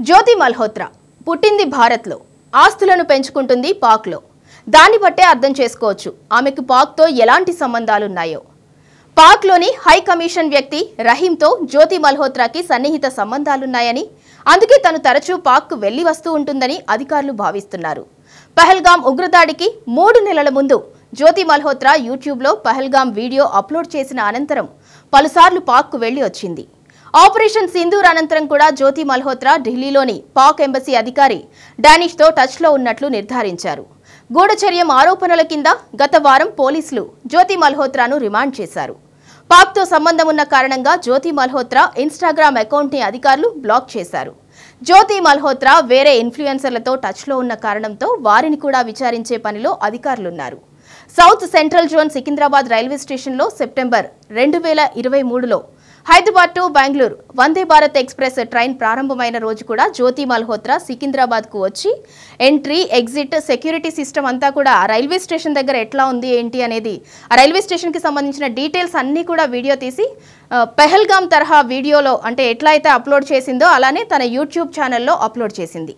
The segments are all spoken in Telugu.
జ్యోతి మల్హోత్రా పుట్టింది భారత్లో, ఆస్తులను పెంచుకుంటుంది పాక్లో. దాన్ని బట్టే అర్థం చేసుకోవచ్చు ఆమెకు పాక్తో ఎలాంటి సంబంధాలున్నాయో. పాక్లోని హై కమిషన్ వ్యక్తి రహీంతో జ్యోతి మల్హోత్రాకి సన్నిహిత సంబంధాలున్నాయని, అందుకే తను తరచూ పాక్కు వెళ్లి వస్తూ ఉంటుందని అధికారులు భావిస్తున్నారు. పహల్గామ్ ఉగ్రదాడికి 3 నెలల ముందు జ్యోతి మల్హోత్రా యూట్యూబ్లో పహల్గామ్ వీడియో అప్లోడ్ చేసిన అనంతరం పలుసార్లు పాక్కు వెళ్లి వచ్చింది. ఆపరేషన్ సింధూర్ అనంతరం కూడా జ్యోతి మల్హోత్రా ఢిల్లీలోని పాక్ ఎంబసీ అధికారి డానిష్తో టచ్లో ఉన్నట్లు నిర్ధారించారు. గూఢచర్యం ఆరోపణల కింద గత వారం పోలీసులు జ్యోతి మల్హోత్రాను రిమాండ్ చేశారు. పాక్తో సంబంధం ఉన్న కారణంగా జ్యోతి మల్హోత్రా ఇన్స్టాగ్రామ్ అకౌంట్ని అధికారులు బ్లాక్ చేశారు. జ్యోతి మల్హోత్రా వేరే ఇన్ఫ్లుయెన్సర్లతో టచ్లో ఉన్న కారణంతో వారిని కూడా విచారించే పనిలో అధికారులున్నారు. South Central Zone Secunderabad railway స్టేషన్లో సెప్టెంబర్ 2023లో Hyderabad to Bengaluru Vande Bharat express train ప్రారంభమైన రోజు కూడా జ్యోతి మల్హోత్రా సికింద్రాబాద్కు వచ్చి ఎంట్రీ ఎగ్జిట్ సెక్యూరిటీ సిస్టమ్ అంతా కూడా రైల్వే స్టేషన్ దగ్గర ఎట్లా ఉంది ఏంటి అనేది ఆ రైల్వే స్టేషన్కి సంబంధించిన డీటెయిల్స్ అన్నీ కూడా వీడియో తీసి పహల్గామ్ తరహా వీడియోలో అంటే ఎట్లా అయితే అప్లోడ్ చేసిందో అలానే తన యూట్యూబ్ ఛానల్లో అప్లోడ్ చేసింది.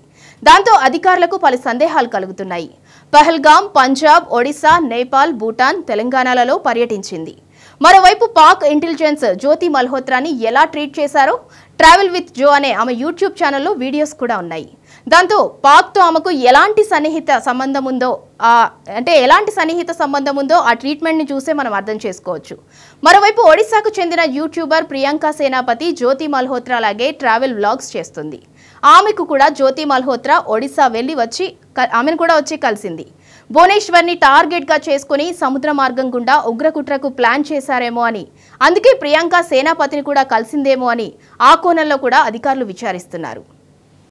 దాంతో అధికారులకు పలు సందేహాలు కలుగుతున్నాయి. పహల్గామ్, పంజాబ్, ఒడిశా, నేపాల్, భూటాన్, తెలంగాణలలో పర్యటించింది. మరోవైపు పాక్ ఇంటెలిజెన్స్ జ్యోతి మల్హోత్రాని ఎలా ట్రీట్ చేశారో ట్రావెల్ విత్ జో అనే ఆమె యూట్యూబ్ ఛానల్లో వీడియోస్ కూడా ఉన్నాయి. దాంతో పాక్తో ఆమెకు ఎలాంటి సన్నిహిత సంబంధం ఉందో ఆ ట్రీట్మెంట్ని చూసే మనం అర్థం చేసుకోవచ్చు. మరోవైపు ఒడిశాకు చెందిన యూట్యూబర్ ప్రియాంక సేనాపతి జ్యోతి మల్హోత్రా లాగే ట్రావెల్ వ్లాగ్స్ చేస్తుంది. ఆమెకు కూడా జ్యోతి మల్హోత్రా ఒడిశా ఆమెను కూడా వచ్చి కలిసింది. భువనేశ్వర్ని టార్గెట్గా చేసుకుని సముద్ర మార్గం గుండా ఉగ్రకుట్రకు ప్లాన్ చేశారేమో అని, అందుకే ప్రియాంక సేనాపతిని కూడా కలిసిందేమో అని ఆ కోణంలో కూడా అధికారులు విచారిస్తున్నారు.